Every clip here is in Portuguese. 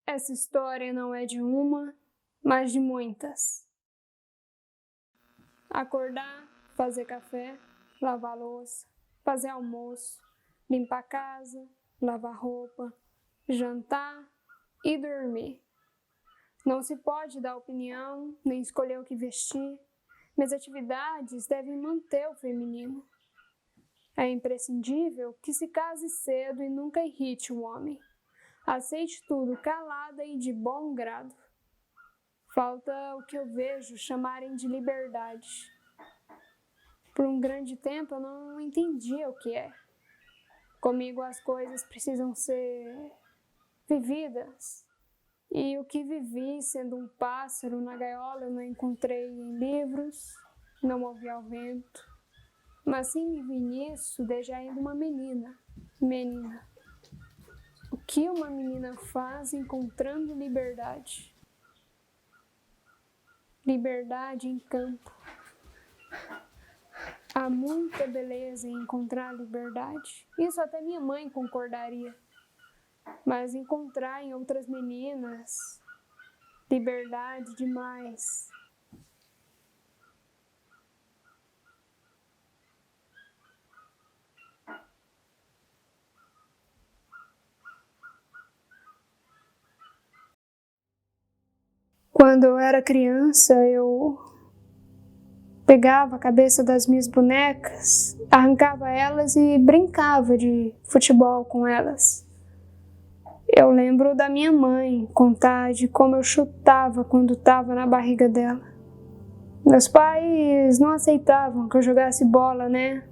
Essa história não é de uma, mas de muitas. Acordar, fazer café, lavar louça, fazer almoço, limpar a casa, lavar roupa, jantar e dormir. Não se pode dar opinião, nem escolher o que vestir, mas atividades devem manter o feminino. É imprescindível que se case cedo e nunca irrite o homem. Aceite tudo calada e de bom grado. Falta o que eu vejo chamarem de liberdade. Por um grande tempo eu não entendia o que é. Comigo as coisas precisam ser vividas. E o que vivi sendo um pássaro na gaiola eu não encontrei em livros, não ouvi ao vento. Mas sim me vi nisso desde ainda uma menina. O que uma menina faz encontrando liberdade? Liberdade em campo. Há muita beleza em encontrar liberdade. Isso até minha mãe concordaria. Mas encontrar em outras meninas liberdade demais. Quando eu era criança, eu pegava a cabeça das minhas bonecas, arrancava elas e brincava de futebol com elas. Eu lembro da minha mãe contar de como eu chutava quando estava na barriga dela. Meus pais não aceitavam que eu jogasse bola, né?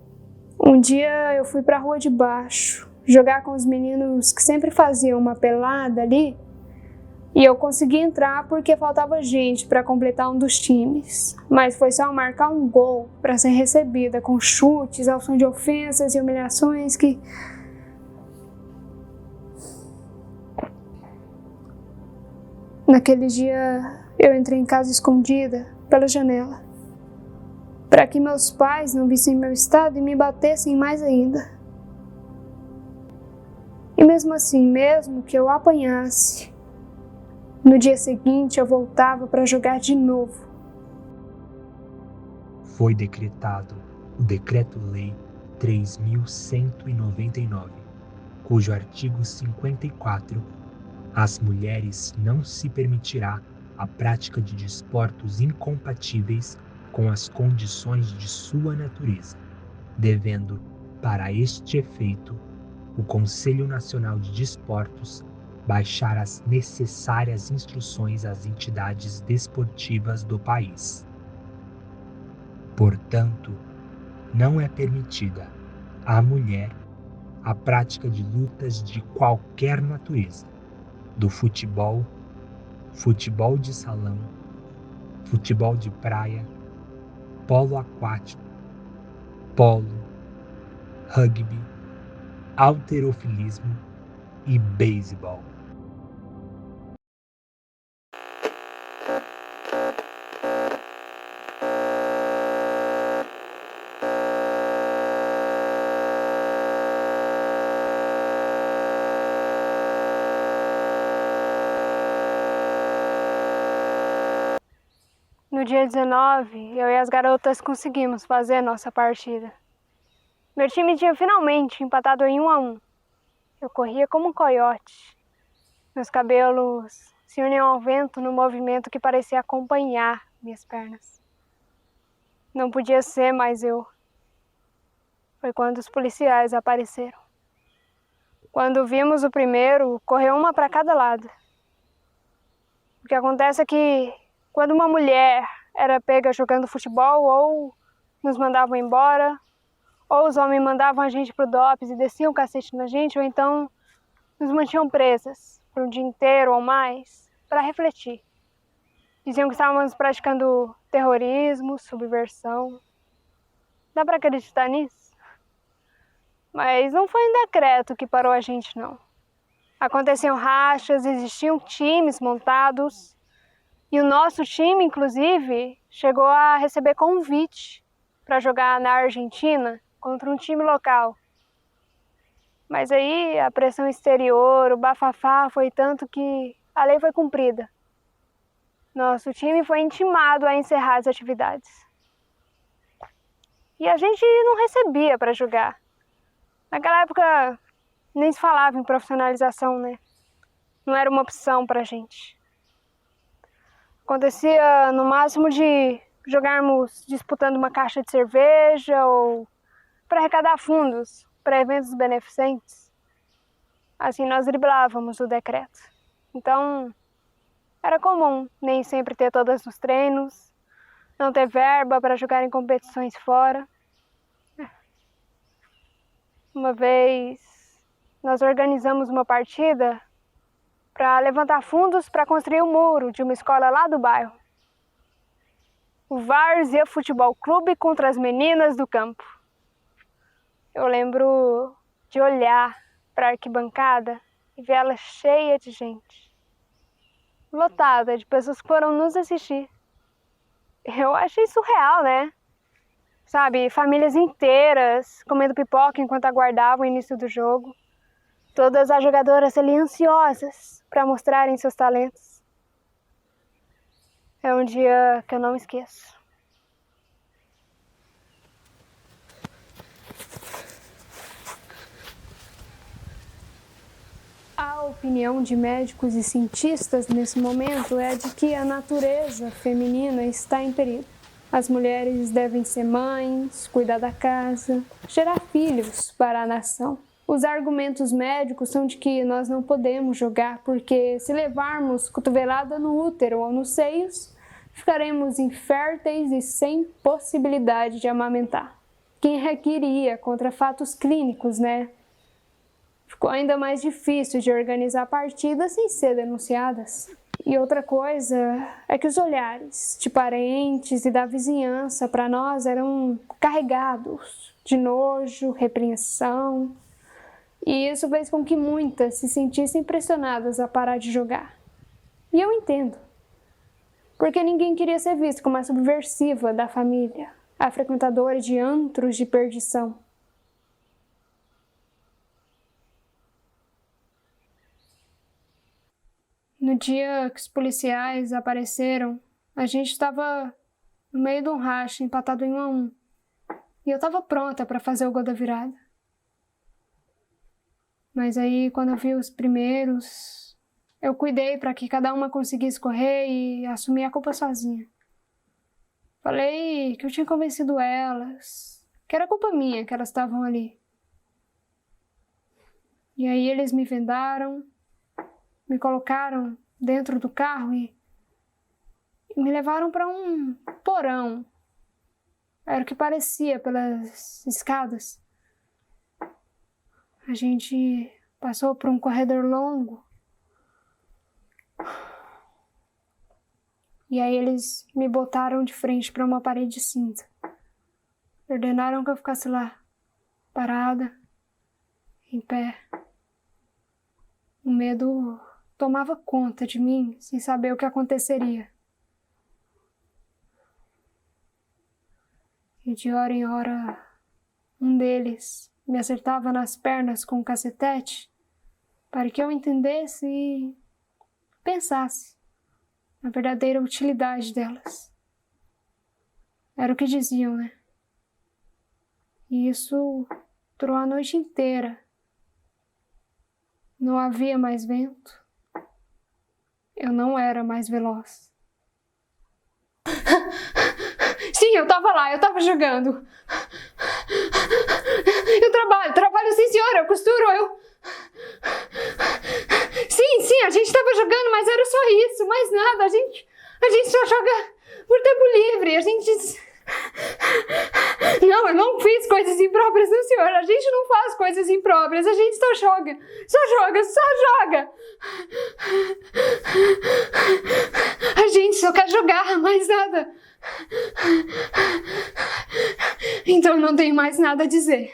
Um dia eu fui para a rua de baixo, jogar com os meninos que sempre faziam uma pelada ali, e eu consegui entrar porque faltava gente para completar um dos times. Mas foi só marcar um gol para ser recebida com chutes ao som de ofensas e humilhações que... Naquele dia eu entrei em casa escondida pela janela, para que meus pais não vissem meu estado e me batessem mais ainda. E mesmo assim, mesmo que eu apanhasse, no dia seguinte eu voltava para jogar de novo. Foi decretado o Decreto-Lei 3.199, cujo artigo 54, às mulheres não se permitirá a prática de desportos incompatíveis com as condições de sua natureza, devendo, para este efeito, o Conselho Nacional de Desportos baixar as necessárias instruções às entidades desportivas do país. Portanto, não é permitida à mulher a prática de lutas de qualquer natureza, do futebol, futebol de salão, futebol de praia, polo aquático, polo, rugby, halterofilismo e beisebol. No dia 19, eu e as garotas conseguimos fazer nossa partida. Meu time tinha finalmente empatado em 1-1. Eu corria como um coiote. Meus cabelos se uniam ao vento no movimento que parecia acompanhar minhas pernas. Não podia ser mais eu. Foi quando os policiais apareceram. Quando vimos o primeiro, correu uma para cada lado. O que acontece é que quando uma mulher era pega jogando futebol, ou nos mandavam embora, ou os homens mandavam a gente pro DOPS e desciam o cacete na gente, ou então nos mantinham presas por um dia inteiro ou mais, para refletir. Diziam que estávamos praticando terrorismo, subversão. Dá para acreditar nisso? Mas não foi um decreto que parou a gente, não. Aconteciam rachas, existiam times montados, e o nosso time, inclusive, chegou a receber convite para jogar na Argentina contra um time local. Mas aí a pressão exterior, o bafafá foi tanto que a lei foi cumprida. Nosso time foi intimado a encerrar as atividades. E a gente não recebia para jogar. Naquela época nem se falava em profissionalização, né? Não era uma opção pra gente. Acontecia no máximo de jogarmos disputando uma caixa de cerveja ou para arrecadar fundos para eventos beneficentes. Assim nós driblávamos o decreto. Então, era comum nem sempre ter todas nos treinos, não ter verba para jogar em competições fora. Uma vez nós organizamos uma partida para levantar fundos para construir um muro de uma escola lá do bairro. O Várzea Futebol Clube contra as meninas do campo. Eu lembro de olhar para a arquibancada e ver ela cheia de gente. Lotada de pessoas que foram nos assistir. Eu achei surreal, né? Sabe, famílias inteiras comendo pipoca enquanto aguardavam o início do jogo. Todas as jogadoras ali ansiosas para mostrarem seus talentos. É um dia que eu não esqueço. A opinião de médicos e cientistas nesse momento é de que a natureza feminina está em perigo. As mulheres devem ser mães, cuidar da casa, gerar filhos para a nação. Os argumentos médicos são de que nós não podemos jogar porque se levarmos cotovelada no útero ou nos seios, ficaremos inférteis e sem possibilidade de amamentar. Quem requeria contra fatos clínicos, né? Ficou ainda mais difícil de organizar partidas sem ser denunciadas. E outra coisa é que os olhares de parentes e da vizinhança para nós eram carregados de nojo, repreensão. E isso fez com que muitas se sentissem pressionadas a parar de jogar. E eu entendo. Porque ninguém queria ser visto como a subversiva da família, a frequentadora de antros de perdição. No dia que os policiais apareceram, a gente estava no meio de um racha, empatado em 1-1. E eu estava pronta para fazer o gol da virada. Mas aí, quando eu vi os primeiros, eu cuidei para que cada uma conseguisse correr e assumir a culpa sozinha. Falei que eu tinha convencido elas, que era culpa minha que elas estavam ali. E aí eles me vendaram, me colocaram dentro do carro e me levaram para um porão. Era o que parecia pelas escadas. A gente passou por um corredor longo. E aí eles me botaram de frente para uma parede cinza. Ordenaram que eu ficasse lá, parada, em pé. O medo tomava conta de mim, sem saber o que aconteceria. E de hora em hora, um deles me acertava nas pernas com um cacetete para que eu entendesse e pensasse na verdadeira utilidade delas. Era o que diziam, né? E isso durou a noite inteira. Não havia mais vento. Eu não era mais veloz. Sim, eu tava lá, eu tava jogando. Eu trabalho sim senhora, eu costuro, Sim, a gente tava jogando, mas era só isso, mais nada, a gente só joga por tempo livre, Não, eu não fiz coisas impróprias, não senhor, a gente não faz coisas impróprias, a gente só joga. A gente só quer jogar, mais nada. Então não tenho mais nada a dizer.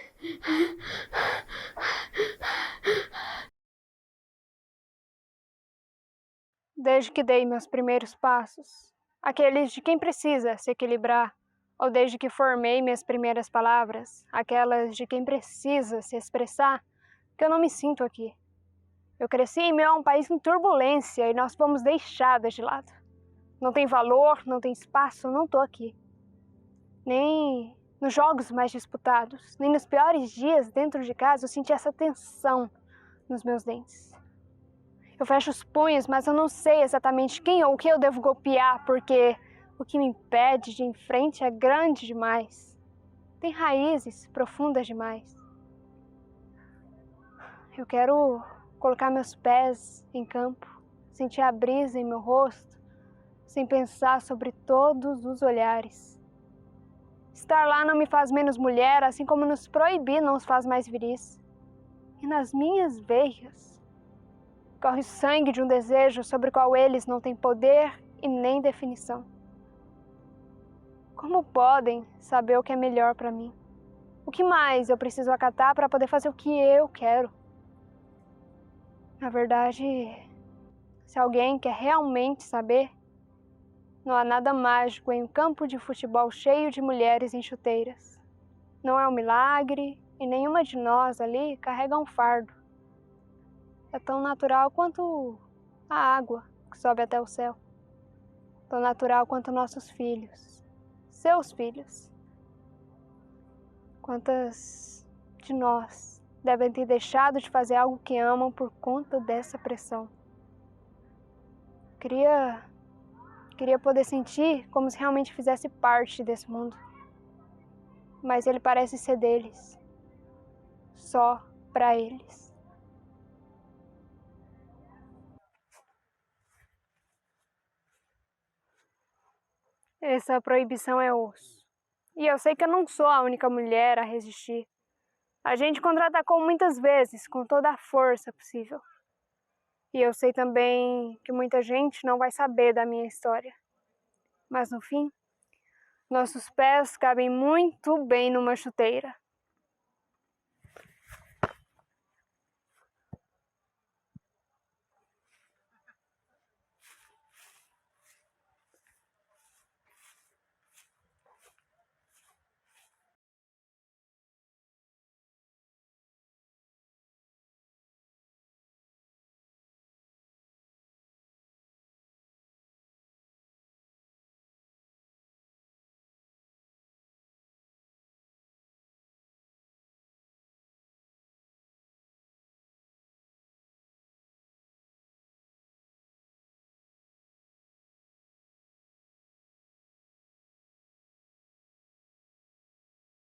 Desde que dei meus primeiros passos, aqueles de quem precisa se equilibrar, ou desde que formei minhas primeiras palavras, aquelas de quem precisa se expressar, que eu não me sinto aqui. Eu cresci em meio a um país em turbulência e nós fomos deixadas de lado. Não tem valor, não tem espaço, eu não tô aqui. Nem nos jogos mais disputados, nem nos piores dias dentro de casa eu senti essa tensão nos meus dentes. Eu fecho os punhos, mas eu não sei exatamente quem ou o que eu devo golpear, porque o que me impede de ir em frente é grande demais. Tem raízes profundas demais. Eu quero colocar meus pés em campo, sentir a brisa em meu rosto, sem pensar sobre todos os olhares. Estar lá não me faz menos mulher, assim como nos proibir não os faz mais viris. E nas minhas veias corre o sangue de um desejo sobre o qual eles não têm poder e nem definição. Como podem saber o que é melhor para mim? O que mais eu preciso acatar para poder fazer o que eu quero? Na verdade, se alguém quer realmente saber, não há nada mágico em um campo de futebol cheio de mulheres em chuteiras. Não é um milagre e nenhuma de nós ali carrega um fardo. É tão natural quanto a água que sobe até o céu. Tão natural quanto nossos filhos, seus filhos. Quantas de nós devem ter deixado de fazer algo que amam por conta dessa pressão? Queria poder sentir como se realmente fizesse parte desse mundo. Mas ele parece ser deles. Só para eles. Essa proibição é osso. E eu sei que eu não sou a única mulher a resistir. A gente contra-atacou muitas vezes, com toda a força possível. E eu sei também que muita gente não vai saber da minha história. Mas no fim, nossos pés cabem muito bem numa chuteira.